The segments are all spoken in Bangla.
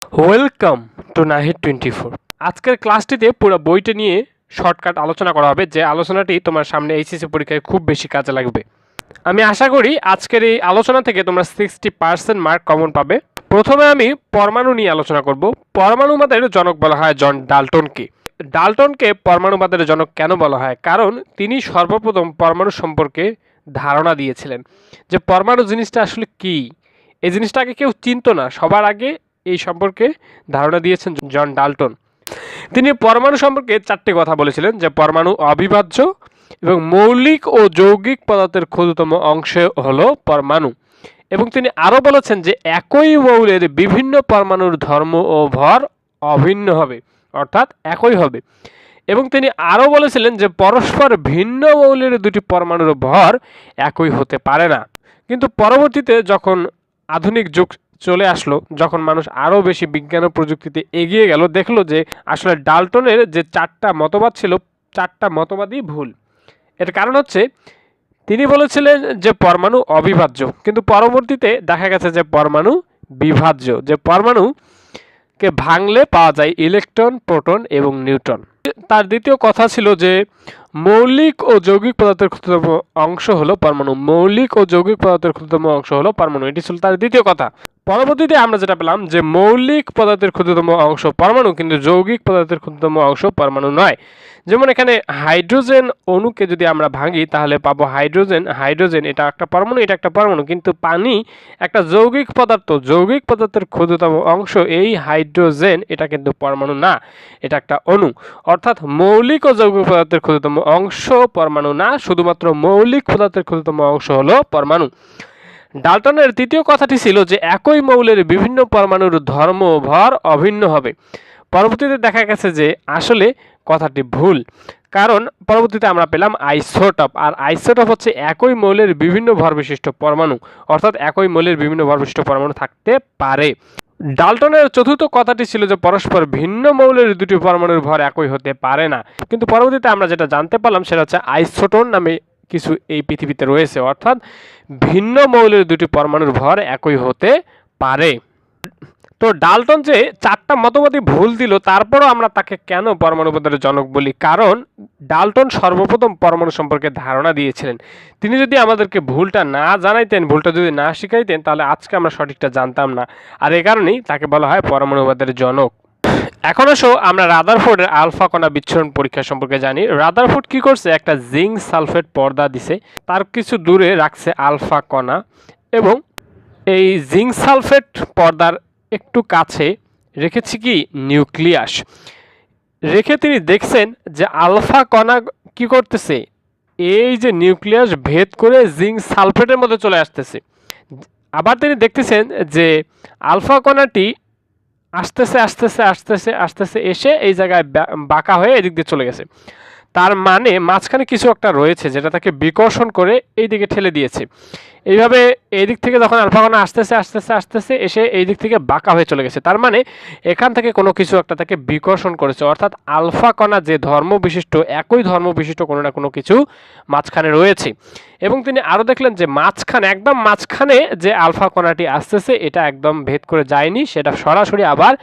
Welcome to Nahid 24। আজকের ক্লাসটিতে পুরো বইটা নিয়ে শর্টকাট আলোচনা করা হবে, যে আলোচনাটি তোমার সামনে এইচএসসি পরীক্ষায় খুব বেশি কাজে লাগবে। আমি আশা করি আজকের এই আলোচনা থেকে তোমরা 60% মার্ক কমন পাবে। প্রথমে আমি পরমাণু নিয়ে আলোচনা করব। পরমাণুবাদের জনক বলা হয় জন ডাল্টনকে। ডাল্টনকে পরমাণুবাদের জনক কেন বলা হয়? কারণ তিনি সর্বপ্রথম পরমাণু সম্পর্কে ধারণা দিয়েছিলেন, যে পরমাণু জিনিসটা আসলে কি। এই জিনিসটা আগে কেউ চিনত না, সবার আগে এই সম্পর্কে ধারণা দিয়েছেন জন ডাল্টন। তিনি পরমাণু সম্পর্কে 4টি কথা বলেছিলেন, যে পরমাণু অবিভাজ্য এবং মৌলিক ও যৌগিক পদার্থের ক্ষুদ্রতম অংশ হলো পরমাণু। এবং তিনি আরও বলেছেন যে একই মৌলের বিভিন্ন পরমাণুর ধর্ম ও ভর অভিন্ন হবে, অর্থাৎ একই হবে। এবং তিনি আরও বলেছিলেন যে পরস্পর ভিন্ন মৌলের দুটি পরমাণুর ভর একই হতে পারে না। কিন্তু পরবর্তীতে যখন আধুনিক যুগ চলে আসলো, যখন মানুষ আরও বেশি বিজ্ঞান ও প্রযুক্তিতে এগিয়ে গেল, দেখলো যে আসলে ডাল্টনের যে 4টা মতবাদ ছিল, 4টা মতবাদই ভুল। এর কারণ হচ্ছে তিনি বলেছিলেন যে পরমাণু অবিভাজ্য, কিন্তু পরবর্তীতে দেখা গেছে যে পরমাণু বিভাজ্য, যে পরমাণুকে ভাঙলে পাওয়া যায় ইলেকট্রন, প্রোটন এবং নিউট্রন। তার দ্বিতীয় কথা ছিল যে মৌলিক ও যৌগিক পদার্থের ক্ষুদ্রতম অংশ হলো পরমাণু। মৌলিক ও যৌগিক পদার্থের ক্ষুদ্রতম অংশ হলো পরমাণু, এটি ছিল তার দ্বিতীয় কথা। পরবর্তীতে আমরা যেটা পেলাম যে মৌলিক পদার্থের ক্ষুদ্রতম অংশ পরমাণু, কিন্তু যৌগিক পদার্থের ক্ষুদ্রতম অংশ পরমাণু নয়। যেমন এখানে হাইড্রোজেন অণুকে যদি আমরা ভাঙি তাহলে পাবো হাইড্রোজেন এটা একটা পরমাণু, এটা একটা পরমাণু। কিন্তু পানি একটা যৌগিক পদার্থ, যৌগিক পদার্থের ক্ষুদ্রতম অংশ এই হাইড্রোজেন, এটা কিন্তু পরমাণু না, এটা একটা অণু। অর্থাৎ মৌলিক ও যৌগিক পদার্থের ক্ষুদ্রতম অংশ পরমাণু না, শুধুমাত্র মৌলিক পদার্থের ক্ষুদ্রতম অংশ হলো পরমাণু। ডাল্টনের তৃতীয় কথাটি ছিল যে একই মৌলের বিভিন্ন পরমাণুর ধর্ম ও ভর অভিন্ন হবে। পরবর্তীতে দেখা গেছে যে আসলে কথাটি ভুল, কারণ পরবর্তীতে আমরা পেলাম আইসোটপ। আর আইসোটপ হচ্ছে একই মৌলের বিভিন্ন ভর বিশিষ্ট পরমাণু, অর্থাৎ একই মৌলের বিভিন্ন ভর বিশিষ্ট পরমাণু থাকতে পারে। ডাল্টনের চতুর্থ কথাটি ছিল যে পরস্পর ভিন্ন মৌলের দুটি পরমাণুর ভর একই হতে পারে না। কিন্তু পরবর্তীতে আমরা যেটা জানতে পারলাম সেটা হচ্ছে আইসোটোন নামে কিছু এই পৃথিবীতে রয়েছে, অর্থাৎ ভিন্ন মৌলের দুটি পরমাণুর ভর একই হতে পারে। তো ডাল্টন যে 4টা মতবাদই ভুল দিল, তারপরও আমরা তাকে কেন পরমাণুবাদের জনক বলি? কারণ ডাল্টন সর্বপ্রথম পরমাণু সম্পর্কে ধারণা দিয়েছিলেন। তিনি যদি আমাদেরকে ভুলটা না জানাইতেন, ভুলটা যদি না শিখাইতেন, তাহলে আজকে আমরা সঠিকটা জানতাম না। আর এই কারণেই তাকে বলা হয় পরমাণুবাদের জনক। এখন আসো আমরা রাদারফোর্ডের আলফা কণা বিচ্ছুরণ পরীক্ষা সম্পর্কে জানি। রাদারফোর্ড কি করছে? একটা জিঙ্ক সালফেট পর্দা দিছে, তার কিছু দূরে রাখছে আলফা কণা, এবং এই জিঙ্ক সালফেট পর্দার একটু কাছে রেখেছি কি নিউক্লিয়াস। রেখে তিনি দেখছেন যে আলফা কণা কি করতেছে, এই যে নিউক্লিয়াস ভেদ করে জিঙ্ক সালফেটের মধ্যে চলে আসতেছে। আবার তিনি দেখতেছেন যে আলফা কণাটি আস্তেছে আস্তেছে আস্তেছে আস্তেছে এসে এই জায়গায় বাঁকা হয়ে এদিক দিয়ে চলে গেছে। তার মানে মাঝখানে কিছু একটা রয়েছে যেটা তাকে বিকর্ষণ করে এই দিকে ঠেলে দিয়েছে। এইভাবে এই দিক থেকে যখন আলফা কণা আস্তেছে আস্তেছে আস্তেছে এসে এই দিক থেকে বাঁকা হয়ে চলে গেছে, তার মানে এখান থেকে কোনো কিছু একটা তাকে বিকর্ষণ করেছে। অর্থাৎ আলফা কণা যে ধর্ম বিশিষ্ট, একই ধর্ম বিশিষ্ট কোনো না কোনো কিছু মাঝখানে রয়েছে। এবং তিনি আরও দেখলেন যে মাঝখানে, একদম মাঝখানে যে আলফা কণাটি আসতেছে এটা একদম ভেদ করে যায়নি, সেটা সরাসরি আবার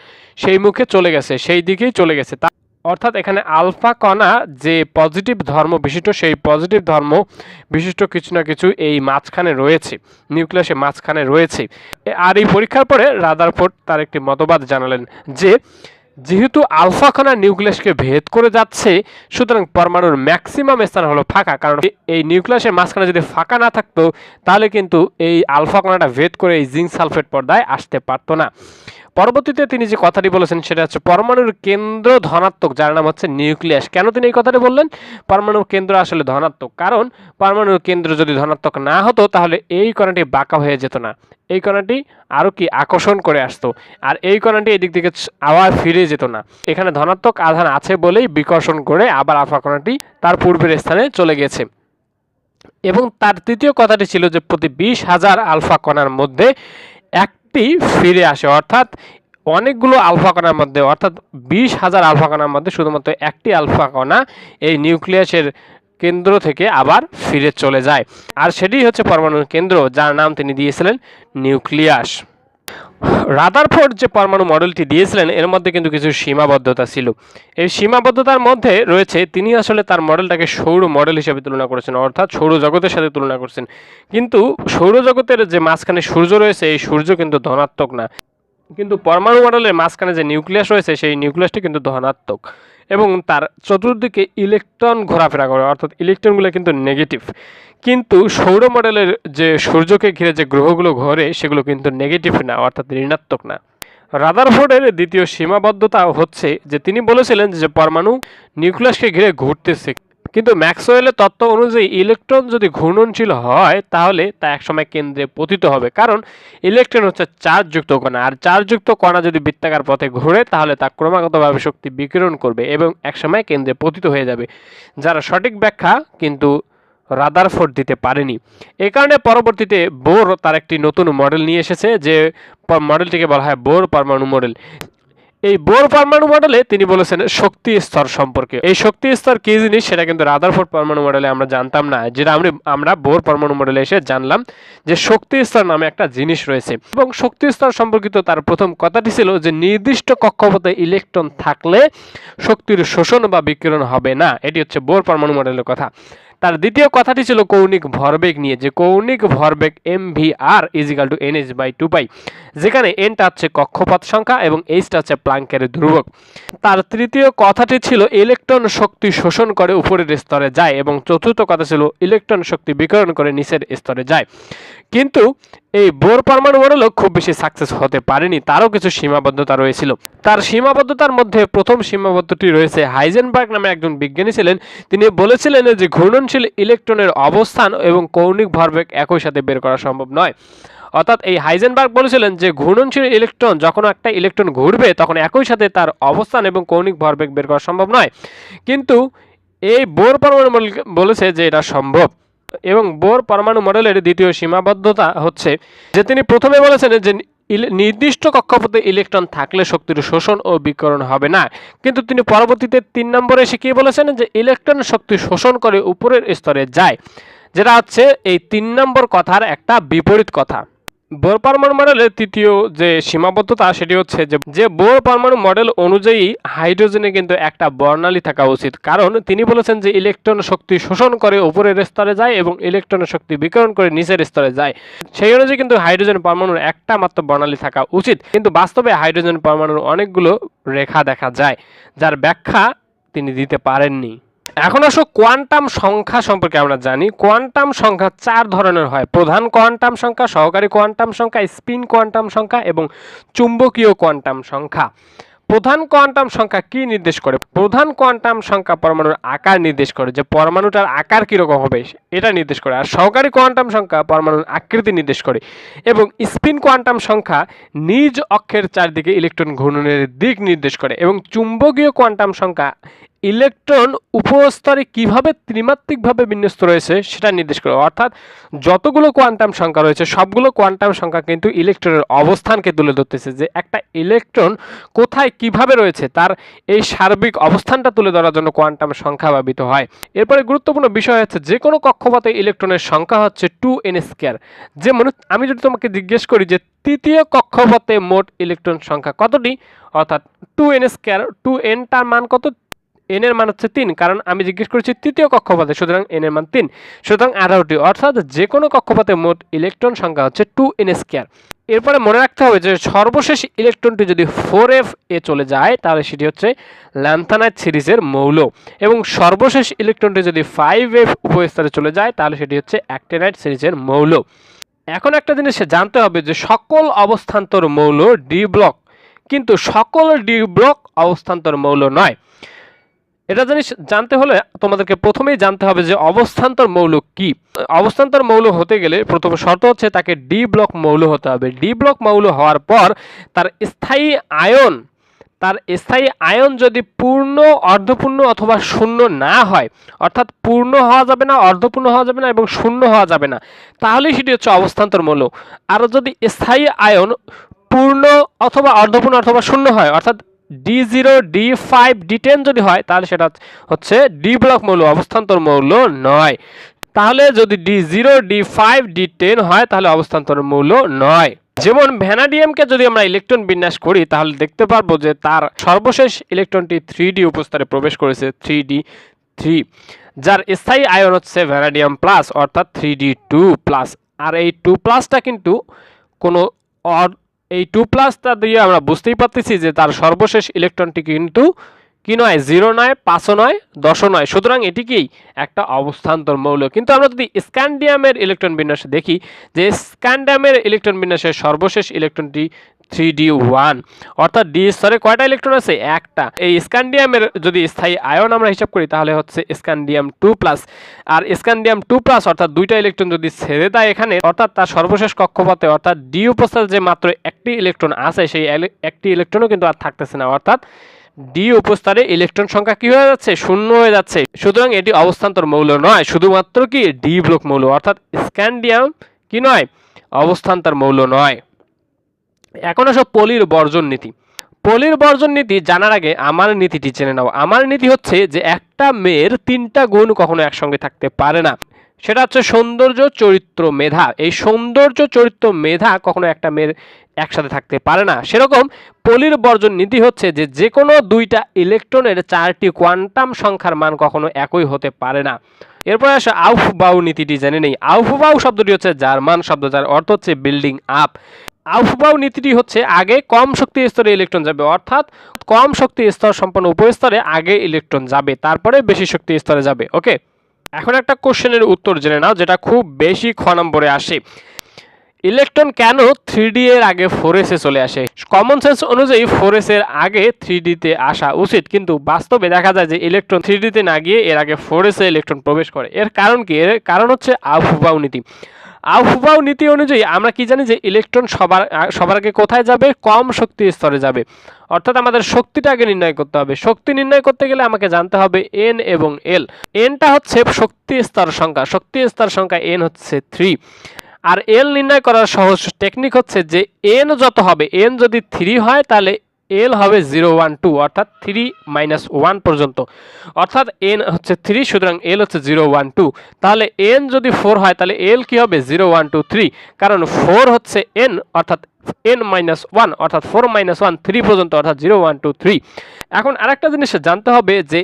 সেই মুখে চলে গেছে, সেই দিকেই চলে গেছে। অর্থাৎ এখানে আলফা কণা যে পজিটিভ ধর্ম বিশিষ্ট, সেই পজিটিভ ধর্ম বিশিষ্ট কিছু না কিছু এই মাঝখানে রয়েছে, নিউক্লিয়াসের মাঝখানে রয়েছে। আর এই পরীক্ষার পরে রাদারফোর্ড তার একটি মতবাদ জানালেন যে যেহেতু আলফা কণা নিউক্লিয়াসকে ভেদ করে যাচ্ছে, সুতরাং পরমাণুর ম্যাক্সিমাম স্থান হলো ফাঁকা। কারণ এই নিউক্লিয়াসের মাঝখানে যদি ফাঁকা না থাকতো তাহলে কিন্তু এই আলফা কণাটা ভেদ করে এই জিঙ্ক সালফেট পর্দায় আসতে পারতো না। পরবর্তীতে তিনি যে কথাটি বলেছেন সেটা হচ্ছে পরমাণুর কেন্দ্র ধনাত্মক, যার নাম হচ্ছে নিউক্লিয়াস। কেন তিনি এই কথাটি বললেন? পরমাণুর কেন্দ্র আসলে ধনাত্মক, কারণ পরমাণুর কেন্দ্র যদি ধনাত্মক না হতো তাহলে এই কণাটি বাঁকা হয়ে যেত না, এই কণাটি আরও কি আকর্ষণ করে আসতো, আর এই কণাটি এদিক থেকে আবার ফিরে যেত না। এখানে ধনাত্মক আধান আছে বলেই বিকর্ষণ করে আবার আলফা কণাটি তার পূর্বের স্থানে চলে গেছে। এবং তার তৃতীয় কথাটি ছিল যে প্রতি 20,000 আলফা কণার মধ্যে একটি ফিরে আসে, অর্থাৎ অনেকগুলো আলফা কণার মধ্যে, অর্থাৎ 20,000 আলফা কণার মধ্যে শুধুমাত্র একটি আলফা কণা এই নিউক্লিয়াসের কেন্দ্র থেকে আবার ফিরে চলে যায়, আর সেটি হচ্ছে পরমাণুর কেন্দ্র, যার নাম তিনি দিয়েছিলেন নিউক্লিয়াস। রাদারফোর্ড যে পরমাণু মডেলটি দিয়েছিলেন এর মধ্যে কিন্তু কিছু সীমাবদ্ধতা ছিল। এই সীমাবদ্ধতার মধ্যে রয়েছে তিনি আসলে তার মডেলটাকে সৌর মডেল হিসেবে তুলনা করেছেন, অর্থাৎ সৌরজগতের সাথে তুলনা করছেন। কিন্তু সৌরজগতের যে মাঝখানে সূর্য রয়েছে এই সূর্য কিন্তু ধনাত্মক না, কিন্তু পরমাণু মডেলের মাঝখানে যে নিউক্লিয়াস রয়েছে সেই নিউক্লিয়াসটি কিন্তু ধনাত্মক এবং তার চতুর্দিকে ইলেকট্রন ঘোরাফেরা করে, অর্থাৎ ইলেকট্রনগুলো কিন্তু নেগেটিভ। কিন্তু সৌর মডেলের যে সূর্যকে ঘিরে যে গ্রহগুলো ঘোরে সেগুলো কিন্তু নেগেটিভ না, অর্থাৎ ঋণাত্মক না। রাদারফোর্ডের দ্বিতীয় সীমাবদ্ধতা হচ্ছে যে তিনি বলেছিলেন যে পরমাণু নিউক্লিয়াসকে ঘিরে ঘুরতেছে, কিন্তু ম্যাক্সওয়েলের তত্ত্ব অনুযায়ী ইলেকট্রন যদি ঘূর্ণনশীল হয় তাহলে তা একসময় কেন্দ্রে পতিত হবে, কারণ ইলেকট্রন হচ্ছে চার্জযুক্ত কণা, আর চার্জযুক্ত কণা যদি বৃত্তাকার পথে ঘুরে তাহলে তা ক্রমাগতভাবে শক্তি বিকিরণ করবে এবং একসময় কেন্দ্রে পতিত হয়ে যাবে, যার সঠিক ব্যাখ্যা কিন্তু রাদারফোর্ড দিতে পারেনি। এই কারণে পরবর্তীতে বোর তার একটি নতুন মডেল নিয়ে এসেছে, যে মডেলটিকে বলা হয় বোর পরমাণু মডেল। এই বোর পরমাণু মডেলে তিনি বলেছেন শক্তি স্তর সম্পর্কে। এই শক্তি স্তর কি জিনিস সেটা কিন্তু রাদারফোর্ড পরমাণু মডেলে আমরা জানতাম না, যেটা আমরা বোর পরমাণু মডেলে এসে জানলাম যে শক্তি স্তর নামে একটা জিনিস রয়েছে। এবং শক্তি স্তর সম্পর্কিত তার প্রথম কথাটি ছিল যে নির্দিষ্ট কক্ষপথে ইলেকট্রন থাকলে শক্তির শোষণ বা বিকিরণ হবে না। এটি হচ্ছে বোর পরমাণু মডেলের কথা। তার দ্বিতীয় কথাটি ছিল কৌণিক ভরবেগ নিয়ে, যে কৌণিক ভরবেগ mvr = nh/2π, যেখানে nটা হচ্ছে কক্ষপথ সংখ্যা এবং hটা হচ্ছে প্লাঙ্কের ধ্রুবক। তার তৃতীয় কথাটি ছিল ইলেকট্রন শক্তি শোষণ করে উপরের স্তরে যায়, এবং চতুর্থ কথা ছিল ইলেকট্রন শক্তি বিকিরণ করে নিচের স্তরে যায়। কিন্তু এই বোর পরমাণু মডেলও খুব বেশি সাকসেস হতে পারেনি, তারও কিছু সীমাবদ্ধতা রয়েছিল। তার সীমাবদ্ধতার মধ্যে প্রথম সীমাবদ্ধটি রয়েছে হাইজেনবার্গ নামে একজন বিজ্ঞানী ছিলেন, তিনি বলেছিলেন যে ঘূর্ণনশীল ইলেকট্রনের অবস্থান এবং কৌণিক ভরবেগ একই সাথে বের করা সম্ভব নয়। অর্থাৎ এই হাইজেনবার্গ বলেছিলেন যে ঘূর্ণনশীল ইলেকট্রন যখন একটা ইলেকট্রন ঘুরবে তখন একই সাথে তার অবস্থান এবং কৌণিক ভরবেগ বের করা সম্ভব নয়, কিন্তু এই বোর পরমাণু মডেল বলেছে যে এটা সম্ভব। এবং বোর পরমাণু মডেলের দ্বিতীয় সীমাবদ্ধতা হচ্ছে যে তিনি প্রথমে বলেছেন যে নির্দিষ্ট কক্ষপথে ইলেকট্রন থাকলে শক্তির শোষণ ও বিকিরণ হবে না, কিন্তু তিনি পরবর্তীতে 3 নম্বরে এসে কি বলেছেন যে ইলেকট্রন শক্তি শোষণ করে উপরের স্তরে যায়, যেটা হচ্ছে এই 3 নম্বর কথার একটা বিপরীত কথা। বোর পরমাণু মডেলের তৃতীয় যে সীমাবদ্ধতা সেটি হচ্ছে যে বোর পরমাণু মডেল অনুযায়ী হাইড্রোজেনে কিন্তু একটা বর্ণালী থাকা উচিত, কারণ তিনি বলেছেন যে ইলেকট্রন শক্তি শোষণ করে উপরের স্তরে যায় এবং ইলেকট্রন শক্তি বিকিরণ করে নিচের স্তরে যায়। সেই অনুযায়ী কিন্তু হাইড্রোজেন পরমাণুর একটা মাত্র বর্ণালী থাকা উচিত, কিন্তু বাস্তবে হাইড্রোজেন পরমাণুর অনেকগুলো রেখা দেখা যায়, যার ব্যাখ্যা তিনি দিতে পারেননি। এখন আসো কোয়ান্টাম সংখ্যা সম্পর্কে আমরা জানি। কোয়ান্টাম সংখ্যা 4 ধরনের হয়: প্রধান কোয়ান্টাম সংখ্যা, সহকারী কোয়ান্টাম সংখ্যা, স্পিন কোয়ান্টাম সংখ্যা এবং চুম্বকীয় কোয়ান্টাম সংখ্যা। প্রধান কোয়ান্টাম সংখ্যা কি নির্দেশ করে? প্রধান কোয়ান্টাম সংখ্যা পরমাণুর আকার নির্দেশ করে, যে পরমাণুটার আকার কীরকম হবে এটা নির্দেশ করে। আর সহকারী কোয়ান্টাম সংখ্যা পরমাণুর আকৃতি নির্দেশ করে। এবং স্পিন কোয়ান্টাম সংখ্যা নিজ অক্ষের চারদিকে ইলেকট্রন ঘূর্ণনের দিক নির্দেশ করে। এবং চুম্বকীয় কোয়ান্টাম সংখ্যা ইলেকট্রন উপস্তরে কিভাবে ত্রিমাত্রিকভাবে বিন্যস্ত রয়েছে সেটা নির্দেশ করে। অর্থাৎ যতগুলো কোয়ান্টাম সংখ্যা রয়েছে সবগুলো কোয়ান্টাম সংখ্যা কিন্তু ইলেকট্রনের অবস্থানকে তুলে ধরতেছে, যে একটা ইলেকট্রন কোথায় কিভাবে রয়েছে তার এই সার্বিক অবস্থানটা তুলে ধরার জন্য কোয়ান্টাম সংখ্যা ব্যবহৃত হয়। এরপরে গুরুত্বপূর্ণ বিষয় হচ্ছে যে কোনো কক্ষপথে ইলেকট্রনের সংখ্যা হচ্ছে 2n²। যেমন আমি যদি তোমাকে জিজ্ঞেস করি যে তৃতীয় কক্ষপথে মোট ইলেকট্রন সংখ্যা কতটি, অর্থাৎ 2n², 2n টার মান কত? n এর মান হচ্ছে 3, কারণ আমি জিজ্ঞেস করেছি তৃতীয় কক্ষপথে, সুতরাং n এর মান 3, সুতরাং 18টি। অর্থাৎ যে কোনো কক্ষপথে মোট ইলেকট্রন সংখ্যা হচ্ছে 2n²। এরপরে মনে রাখতে হবে যে সর্বশেষ ইলেকট্রনটি যদি 4f এ চলে যায় তাহলে সেটি হচ্ছে ল্যান্থানাইট সিরিজের মৌল, এবং সর্বশেষ ইলেকট্রনটি যদি 5f উপস্তরে চলে যায় তাহলে সেটি হচ্ছে অ্যাক্টিনাইট সিরিজের মৌল। এখন একটা জিনিস জানতে হবে যে সকল অবস্থান্তর মৌল ডি ব্লক, কিন্তু সকল ডি ব্লক অবস্থান্তর মৌল নয়। এটা জিনিস জানতে হলে তোমাদেরকে প্রথমেই জানতে হবে যে অবস্থান্তর মৌল কি। অবস্থান্তর মৌল হতে গেলে প্রথম শর্ত হচ্ছে তাকে ডি ব্লক মৌল হতে হবে। ডি ব্লক মৌল হওয়ার পর তার স্থায়ী আয়ন যদি পূর্ণ, অর্ধপূর্ণ অথবা শূন্য না হয়, অর্থাৎ পূর্ণ হওয়া যাবে না, অর্ধপূর্ণ হওয়া যাবে না এবং শূন্য হওয়া যাবে না, তাহলে সেটি হচ্ছে অবস্থান্তর মৌল। আর যদি স্থায়ী আয়ন পূর্ণ অথবা অর্ধপূর্ণ অথবা শূন্য হয়, অর্থাৎ D0, D5, D10 যদি হয় তাহলে সেটা হচ্ছে ডি ব্লক মৌল, অবস্থান্তর মৌল নয়। তাহলে যদি D0 D5 D10 হয় তাহলে অবস্থান্তর মৌল নয়। যেমন ভ্যানাডিয়ামকে যদি আমরা ইলেকট্রন বিন্যাস করি তাহলে দেখতে পারবো যে তার সর্বশেষ ইলেকট্রনটি 3d উপস্তরে প্রবেশ করেছে 3d3, যার স্থায়ী আয়ন হচ্ছে ভ্যানাডিয়াম প্লাস অর্থাৎ 3d2 প্লাস। আর এই 2 প্লাসটা কিন্তু কোনো এই 2 প্লাসটা দিয়ে আমরা বুঝতেই পারতেছি যে তার সর্বশেষ ইলেকট্রনটি কিন্তু কি নয়, 0 নয়, 5ও নয়, 10ও নয়, সুতরাং এটি কি একটা অবস্থান্তর মৌল। কিন্তু আমরা যদি স্ক্যান্ডিয়ামের ইলেকট্রন বিন্যাসে দেখি যে স্ক্যান্ডিয়ামের ইলেকট্রন বিন্যাসের সর্বশেষ ইলেকট্রনটি 3d1 অর্থাৎ ডি স্তরে কয়টা ইলেকট্রন আছে, একটা। এই স্ক্যান্ডিয়ামের যদি স্থায়ী আয়ন আমরা হিসাব করি তাহলে হচ্ছে স্ক্যান্ডিয়াম 2+, আর স্ক্যান্ডিয়াম 2+ অর্থাৎ দুইটা ইলেকট্রন যদি ছেড়ে দেয় এখানে অর্থাৎ তার সর্বশেষ কক্ষপথে অর্থাৎ ডি উপস্থিত যে মাত্র একটি ইলেকট্রন আছে সেই একটি ইলেকট্রনও কিন্তু আর থাকতেছে না, অর্থাৎ ডি উপস্তরে ইলেকট্রন সংখ্যা কি হয়ে যাচ্ছে, শূন্য হয়ে যাচ্ছে। সুতরাং এটি অবস্থান্তর মৌল নয়, শুধুমাত্র কি ডি ব্লক মৌল, অর্থাৎ স্ক্যান্ডিয়াম কি নয়, অবস্থান্তর মৌল নয়। এখন আসো পলির বর্জন নীতি। পলির বর্জন নীতি জানার আগে আমার নীতিটি জেনে নাও। আমার নীতি হচ্ছে যে একটা মেয়ের 3টা গুণ কখনো একসঙ্গে থাকতে পারে না, সেটা হচ্ছে সৌন্দর্য, চরিত্র, মেধা। এই সৌন্দর্য, চরিত্র, মেধা কখনো একটা মেয়ের একসাথে থাকতে পারে না। সেরকম পলির বর্জন নীতি হচ্ছে যে যে কোনো দুইটা ইলেকট্রনের 4টি কোয়ান্টাম সংখ্যার মান কখনো একই হতে পারে না। এরপরে আসে আউফবাউ নীতিটি জেনে নেই। আউফবাউ শব্দটি হচ্ছে জার্মান শব্দ, যার অর্থ হচ্ছে বিল্ডিং আপ। আউফবাউ নীতিটি হচ্ছে আগে কম শক্তি স্তরে ইলেকট্রন যাবে, অর্থাৎ কম শক্তি স্তর সম্পন্ন উপস্তরে আগে ইলেকট্রন যাবে, তারপরে বেশি শক্তি স্তরে যাবে। ওকে, এখন একটা কোশ্চেনের উত্তর জেনে নাও যেটা খুব বেশি খ নম্বরে আসে। ইলেকট্রন কেন 3d এর আগে 4s এ চলে আসে? কমন সেন্স অনুযায়ী 4s এর আগে 3d তে আসা উচিত, কিন্তু বাস্তবে দেখা যায় যে ইলেকট্রন 3d তে না গিয়ে এর আগে 4s এ ইলেকট্রন প্রবেশ করে। এর কারণ কি? এর কারণ হচ্ছে আউফবাউ নীতি। আউফবাউ নীতি অনুযায়ী আমরা কি জানি যে ইলেকট্রন সবার আগে কোথায় যাবে, কম শক্তি স্তরে যাবে। অর্থাৎ আমাদের শক্তিটা আগে নির্ণয় করতে হবে। শক্তি নির্ণয় করতে গেলে আমাকে জানতে হবে এন এবং এল। এনটা হচ্ছে শক্তি স্তর সংখ্যা, শক্তি স্তর সংখ্যা এন হচ্ছে 3। আর এল নির্ণয় করার সহজ টেকনিক হচ্ছে যে এন যত হবে, এন যদি 3 হয় তাহলে এল হবে 0 1 2 অর্থাৎ 3 - 1 পর্যন্ত, অর্থাৎ এন হচ্ছে 3, সুতরাং এল হচ্ছে 0 1 2। তাহলে এন যদি 4 হয় তাহলে এল কি হবে 0 1 2 3, কারণ 4 হচ্ছে এন অর্থাৎ n - 1 অর্থাৎ 4 - 1 3 পর্যন্ত অর্থাৎ 0 1 2 3। এখন আরেকটা জিনিস জানতে হবে যে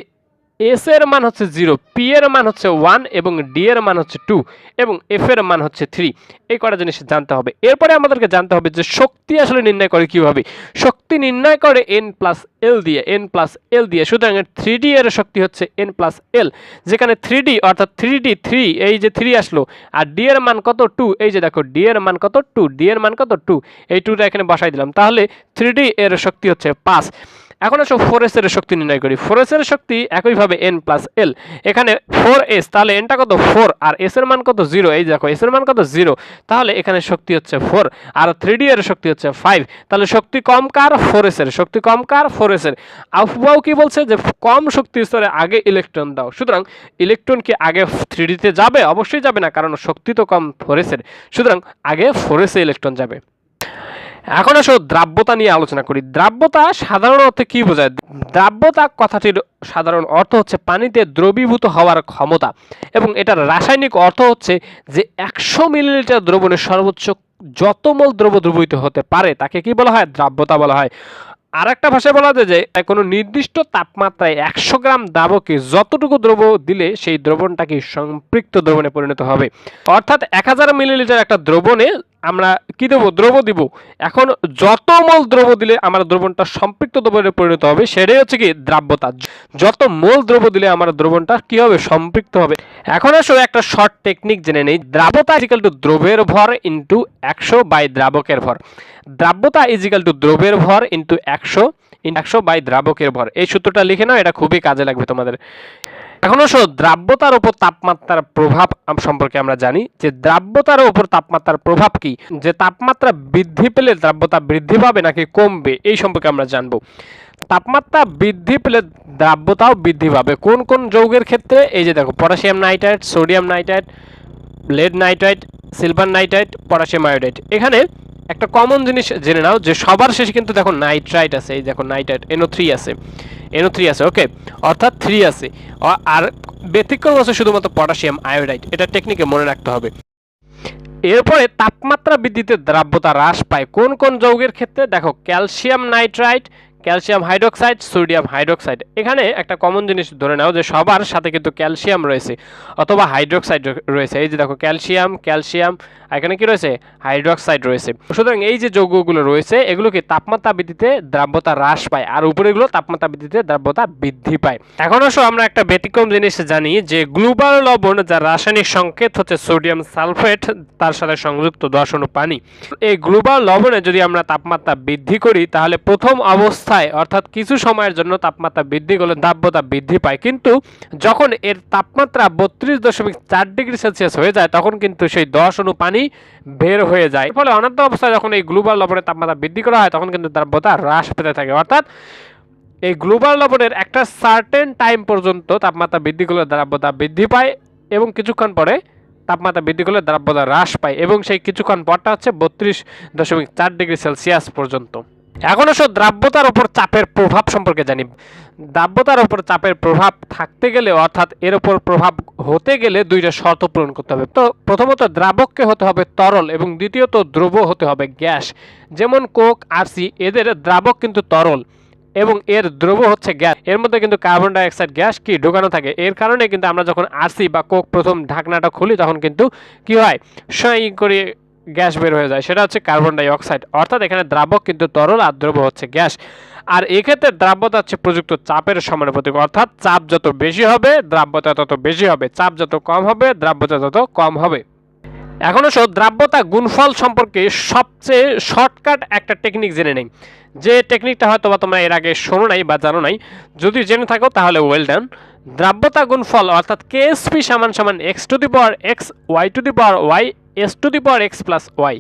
এস এর মান হচ্ছে 0, পি এর মান হচ্ছে 1 এবং ডি এর মান হচ্ছে 2 এবং এফ এর মান হচ্ছে 3। এই কটা জিনিস জানতে হবে। এরপরে আমাদেরকে জানতে হবে যে শক্তি আসলে নির্ণয় করে কিভাবে। শক্তি নির্ণয় করে n + l দিয়ে, n + l দিয়ে। সুতরাং 3d এর শক্তি হচ্ছে n + l, যেখানে 3d অর্থাৎ 3d 3, এই যে 3 আসলো, আর d এর মান কত 2, এই যে দেখো d এর মান কত 2, d এর মান কত 2, এই 2টা এখানে বসাই দিলাম। তাহলে 3d এর শক্তি হচ্ছে 5। এখন আসো 4s এর শক্তি নির্ণয় করি। 4s এর শক্তি একইভাবে n + l, এখানে 4s, তাহলে nটা কত 4 আর s এর মান কত 0, এই দেখো s এর মান কত 0, তাহলে এখানে শক্তি হচ্ছে 4 আর 3d এর শক্তি হচ্ছে 5। তাহলে শক্তি কম কার? 4s এর। শক্তি কম কার? 4s এর। আউফবাউ কি বলছে যে কম শক্তি স্তরে আগে ইলেকট্রন দাও। সুতরাং ইলেকট্রন কি আগে 3d তে যাবে? অবশ্যই যাবে না, কারণ শক্তি তো কম 4s এর। সুতরাং আগে 4s এ ইলেকট্রন যাবে। এখন আসো দ্রাব্যতা নিয়ে আলোচনা করি। দ্রাব্যতা সাধারণ অর্থে কি বোঝায়? দ্রাব্যতা কথাটির সাধারণ অর্থ হচ্ছে পানিতে দ্রবীভূত হওয়ার ক্ষমতা, এবং এটার রাসায়নিক অর্থ হচ্ছে যে 100 মিলিলিটার দ্রবণে সর্বোচ্চ যত মোল দ্রব্য দ্রবীভূত হতে পারে তাকে কি বলা হয়? দ্রাব্যতা বলা হয়। আর একটা ভাষায় বলা যায় যে কোনো নির্দিষ্ট তাপমাত্রায় 100 গ্রাম দ্রাবকে যতটুকু দ্রব্য দিলে সেই দ্রবণটা কি সম্পৃক্ত দ্রবণে পরিণত হবে। অর্থাৎ 1000 মিলিলিটার একটা দ্রবণে আমরা কি দেবো? দ্রব্য দিব। এখন যত মোল দ্রব্য দিলে আমার দ্রবণটা সম্পৃক্ত দ্রবণে পরিণত হবে সেটাই হচ্ছে কি দ্রাব্যতা। যত মোল দ্রব্য দিলে আমার দ্রবণটা কি হবে? সম্পৃক্ত হবে। এখন আসলে একটা শর্ট টেকনিক জেনে নেই। দ্রাব্যতা ইজিক্যাল টু দ্রব্যের ভর ইন্টু 100 বাই দ্রাবকের ভর। দ্রাব্যতা ইজিক্যাল টু দ্রব্যের ভর ইন্টু 100 বাই দ্রাবকের ভর। এই সূত্রটা লিখে নাও, এটা খুবই কাজে লাগবে তোমাদের। এখন অবশ্য দ্রাব্যতার উপর তাপমাত্রার প্রভাব সম্পর্কে আমরা জানি যে দ্রাব্যতার উপর তাপমাত্রার প্রভাব কি, যে তাপমাত্রা বৃদ্ধি পেলে দ্রাব্যতা বৃদ্ধি পাবে নাকি কমবে, এই সম্পর্কে আমরা জানবো। তাপমাত্রা বৃদ্ধি পেলে দ্রাব্যতাও বৃদ্ধি পাবে। কোন কোন যৌগের ক্ষেত্রে? এই যে দেখো, potassium nitrite, sodium nitrite, lead nitrite, silver nitrite, potassium iodide. এখানে একটা কমন জিনিস জেনে নাও যে সবার শেষে কিন্তু দেখো নাইট্রাইট আছে। এই দেখো নাইট্রাইট, NO3 আছে, NO3 আছে। ওকে, অর্থাৎ 3 আছে। আর ব্যতিক্রম হচ্ছে শুধুমাত্র পটাশিয়াম আয়োডাইড, এটা টেকনিকে মনে রাখতে হবে। এরপরে তাপমাত্রা বৃদ্ধিতে দ্রাব্যতা হ্রাস পায় কোন কোন যৌগের ক্ষেত্রে? দেখো, calcium nitrite, calcium hydroxide, sodium hydroxide. এখানে একটা কমন জিনিস ধরে নাও যে সবার সাথে কিন্তু ক্যালসিয়াম রয়েছে অথবা হাইড্রোক্সাইড রয়েছে। এই যে দেখো, ক্যালসিয়াম ক্যালসিয়াম, এখানে কি রয়েছে? হাইড্রোক্সাইড রয়েছে। সুতরাং এই যে যৌগগুলো রয়েছে এগুলো কি তাপমাত্রা বৃদ্ধিতে দ্রাব্যতা হ্রাস পায়, আর উপরেগুলো তাপমাত্রা বৃদ্ধিতে দ্রাব্যতা বৃদ্ধি পায়। এখন অবশ্য আমরা একটা ব্যতিক্রম জিনিস জানি যে গ্লোবাল লবণ, যার রাসায়নিক সংকেত হচ্ছে সোডিয়াম সালফেট, তার সাথে সংযুক্ত 10 অণু পানি। এই গ্লোবাল লবণে যদি আমরা তাপমাত্রা বৃদ্ধি করি তাহলে প্রথম অবস্থায় অর্থাৎ কিছু সময়ের জন্য তাপমাত্রা বৃদ্ধি করলে দ্রাব্যতা বৃদ্ধি পায়, কিন্তু যখন এর তাপমাত্রা 32.4 ডিগ্রি সেলসিয়াস হয়ে যায় তখন কিন্তু সেই 10 অণু পানি বের হয়ে যায়। ফলে অনন্ত অবস্থায় যখন এই গ্লোবাল লবণের তাপমাত্রা বৃদ্ধি করা হয় তখন কিন্তু দ্রাব্যতা হ্রাস পেতে থাকে। অর্থাৎ এই গ্লোবাল লবণের একটা সার্টেন টাইম পর্যন্ত তাপমাত্রা বৃদ্ধি করলে দ্রাব্যতা বৃদ্ধি পায় এবং কিছুক্ষণ পরে তাপমাত্রা বৃদ্ধি করলে দ্রাব্যতা হ্রাস পায়, এবং সেই কিছুক্ষণ পরটা হচ্ছে 32.4 ডিগ্রি সেলসিয়াস পর্যন্ত। এখন আসো দ্রাব্যতার উপর চাপের প্রভাব সম্পর্কে জানি। দ্রাব্যতার উপর চাপের প্রভাব থাকতে গেলে অর্থাৎ এর উপর প্রভাব হতে গেলে দুইটা শর্ত পূরণ করতে হবে। তো প্রথমত দ্রাবককে হতে হবে তরল এবং দ্বিতীয়ত দ্রব হতে হবে গ্যাস। যেমন কোক, আরসি, এদের দ্রাবক কিন্তু তরল এবং এর দ্রব হচ্ছে গ্যাস। এর মধ্যে কিন্তু কার্বন ডাইঅক্সাইড গ্যাস কি ঢোকানো থাকে। এর কারণে কিন্তু আমরা যখন আরসি বা কোক প্রথম ঢাকনাটা খুলি তখন কিন্তু কি হয়, সই করে গ্যাস বের হয়ে যায়, সেটা হচ্ছে কার্বন ডাই অক্সাইড। অর্থাৎ এখানে দ্রাবক কিন্তু তরল আর দ্রব হচ্ছে গ্যাস। আর এক্ষেত্রে দ্রাব্যতা হচ্ছে প্রযুক্ত চাপের সমানুপাতিক, অর্থাৎ চাপ যত বেশি হবে দ্রাব্যতা তত বেশি হবে, চাপ যত কম হবে দ্রাব্যতা তত কম হবে। এখন আসো দ্রাব্যতা গুণফল সম্পর্কে সবচেয়ে শর্টকাট একটা টেকনিক জেনে নেই, যে টেকনিকটা হয়তো বা তোমরা এর আগে শোনো নাই বা জানো নাই। যদি জেনে থাকো তাহলে ওয়েল ডান। দ্রাব্যতা গুণফল অর্থাৎ কেএসপি সমান সমান x to the power x y to the power y s to the power x plus y.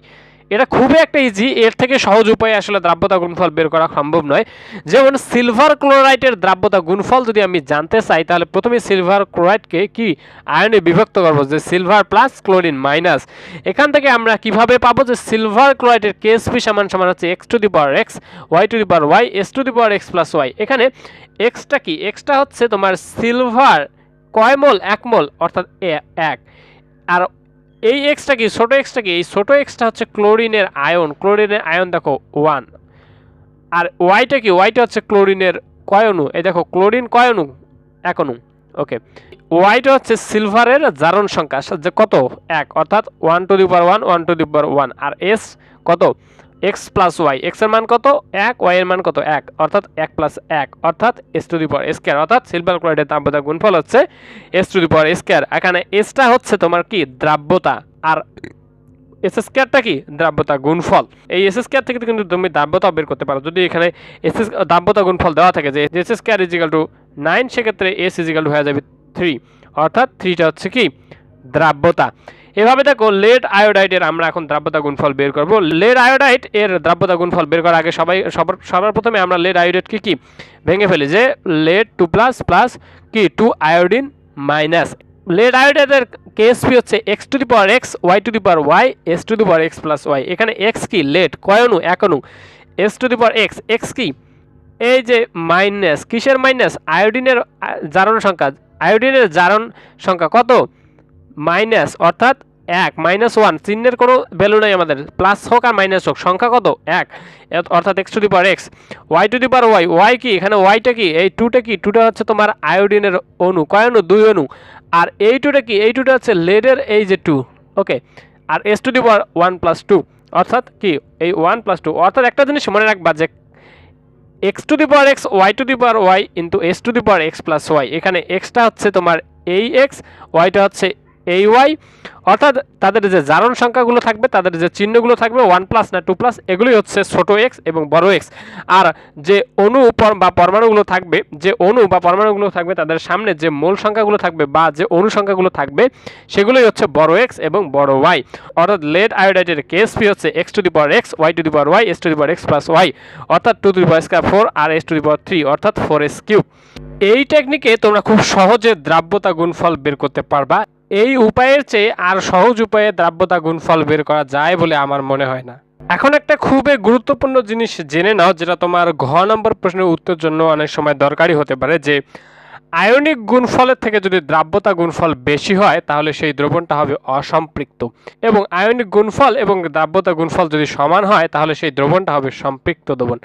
এটা খুবই একটা ইজি, এর থেকে সহজ উপায়ে আসলে দ্রাব্যতা গুণফল বের করা সম্ভব নয়। যেমন সিলভার ক্লোরাইডের দ্রাব্যতা গুণফল যদি আমি জানতে চাই তাহলে প্রথমে সিলভার ক্লোরাইডকে কি আয়নে বিভক্ত করবো, যে সিলভার প্লাস ক্লোরিন মাইনাস। এখান থেকে আমরা কিভাবে পাবো যে সিলভার ক্লোরাইডের কেএসপি সমান সমান হচ্ছে x to the power x y to the power y s to the power x plus y. এখানে এক্সটা কি, এক্সটা হচ্ছে তোমার সিলভার কয় মোল, 1 মোল অর্থাৎ 1। আর এই এক্সটা কি, ছোটো এক্সটা কি, এই ছোটো এক্সটা হচ্ছে ক্লোরিনের আয়ন, ক্লোরিনের আয়ন দেখো 1। আর ওয়াইটা কি, ওয়াইটা হচ্ছে ক্লোরিনের কয় অণু, এই দেখো ক্লোরিন কয় অণু, 1 অণু। ওকে, ওয়াইটা হচ্ছে সিলভারের জারণ সংখ্যা যে কত, 1, অর্থাৎ 1 to the power 1 1 to the power 1। আর এস কত, এক্স প্লাস ওয়াই, এক্স এর মান কত 1, ওয়াই এর মান কত 1, অর্থাৎ 1 প্লাস 1 অর্থাৎ S to the power square. অর্থাৎ সিলভার ক্লোরাইডের দ্রাব্যতা গুণফল হচ্ছে S to the power square. এখানে এসটা হচ্ছে তোমার কি দ্রাব্যতা, আর এস স্কয়ারটা কি দ্রাব্যতা গুণফল। এই এস স্কয়ার থেকে কিন্তু তুমি দ্রাব্যতা বের করতে পারো। যদি এখানে এস দ্রাব্যতা গুণফল দেওয়া থাকে যে S square is equal to 9, সেক্ষেত্রে এস ইজ ইকুয়াল টু হয়ে যাবে 3, অর্থাৎ 3টা হচ্ছে কি দ্রাব্যতা। এভাবে দেখো লেড আয়োডাইডের আমরা এখন দ্রাব্যতা গুণফল বের করব। লেড আয়োডাইড এর দ্রাব্যতা গুণফল বের করার আগে সবার প্রথমে আমরা লেড আয়োডাইডকে কি ভেঙে ফেলি, যে লেড 2 প্লাস প্লাস কি 2 আয়োডিন মাইনাস। লেড আয়োডাইডের কেএসপি হচ্ছে x to the power x y to the power y s to the power x plus y. এখানে এক্স কি লেড কয় অণু, 1 অণু, s to the power x, x কি এই যে মাইনাস, কিসের মাইনাস, আয়োডিনের জারণ সংখ্যা, আয়োডিনের জারণ সংখ্যা কত মাইনাস, অর্থাৎ 1 -1, চিহ্নের কোনো ভ্যালু নাই আমাদের, প্লাস হোক আর মাইনাস হোক, সংখ্যা কত 1, অর্থাৎ x to the power x y to the power y. Y কি, এখানে ওয়াইটা কি, এই 2টা কি, 2টা হচ্ছে তোমার আয়োডিনের অণু, কয় অণু 2 অণু। আর এই 2টা কি, এই 2টা হচ্ছে লেডের এই যে 2, ওকে। আর এস টু দি পাওয়ার 1 + 2, অর্থাৎ কি এই 1 + 2। অর্থাৎ একটা জিনিস মনে রাখবা যে x to the power x y to the power y into s to the power x plus y. এখানে এক্সটা হচ্ছে তোমার এই এক্স, ওয়াইটা হচ্ছে এই ওয়াই, অর্থাৎ তাদের যে জারণ সংখ্যাগুলো থাকবে, তাদের যে চিহ্নগুলো থাকবে 1+ না 2+, এগুলোই হচ্ছে ছোট এক্স এবং বড় এক্স। আর যে অণু বা পরমাণুগুলো থাকবে, যে অণু বা পরমাণুগুলো থাকবে তাদের সামনে যে মূল সংখ্যাগুলো থাকবে বা যে অণু সংখ্যাগুলো থাকবে সেগুলোই হচ্ছে বড় এক্স এবং বড় ওয়াই। অর্থাৎ লেড আয়োডাইডের কেএসপি হচ্ছে x to the power x y to the power y s to the power x plus y, অর্থাৎ 2 টু দি পাওয়ার স্কয়ার 4 আর এস টু দি পাওয়ার 3, অর্থাৎ 4s³। এই টেকনিকে তোমরা খুব সহজে দ্রাব্যতা গুণফল বের করতে পারবা। এই উপায়ের চেয়ে আর সহজ উপায়ে দ্রাব্যতা গুণফল বের করা যায় বলে আমার মনে হয় না। এখন একটা খুবই গুরুত্বপূর্ণ জিনিস জেনে নাও, যেটা তোমার ঘ নম্বর প্রশ্নের উত্তর জন্য অনেক সময় দরকারি হতে পারে, যে আয়নিক গুণফলের থেকে যদি দ্রাব্যতা গুণফল বেশি হয় তাহলে সেই দ্রবণটা হবে অসম্পৃক্ত, এবং আয়নিক গুণফল এবং দ্রাব্যতা গুণফল যদি সমান হয় তাহলে সেই দ্রবণটা হবে সম্পৃক্ত দ্রবণ,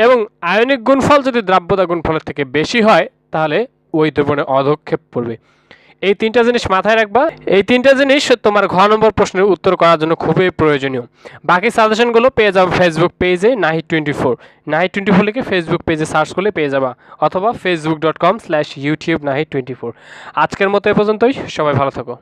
এবং আয়নিক গুণফল যদি দ্রাব্যতা গুণফলের থেকে বেশি হয় তাহলে ওই দ্রবণে অধক্ষেপ পড়বে। এই তিনটা জিনিস মাথায় রাখবা। এই তিনটা জিনিস তোমার ঘ নম্বর প্রশ্নের উত্তর করার জন্য খুবই প্রয়োজনীয়। বাকি সাজেশনগুলো পেয়ে যাবে ফেসবুক পেজে নাহিদ24। নাহিদ24 লিখে ফেসবুক পেজে সার্চ করলে পেয়ে যাবা, অথবা facebook.com/youtube নাহিদ24। আজকের মতো এ পর্যন্তই, সবাই ভালো থাকো।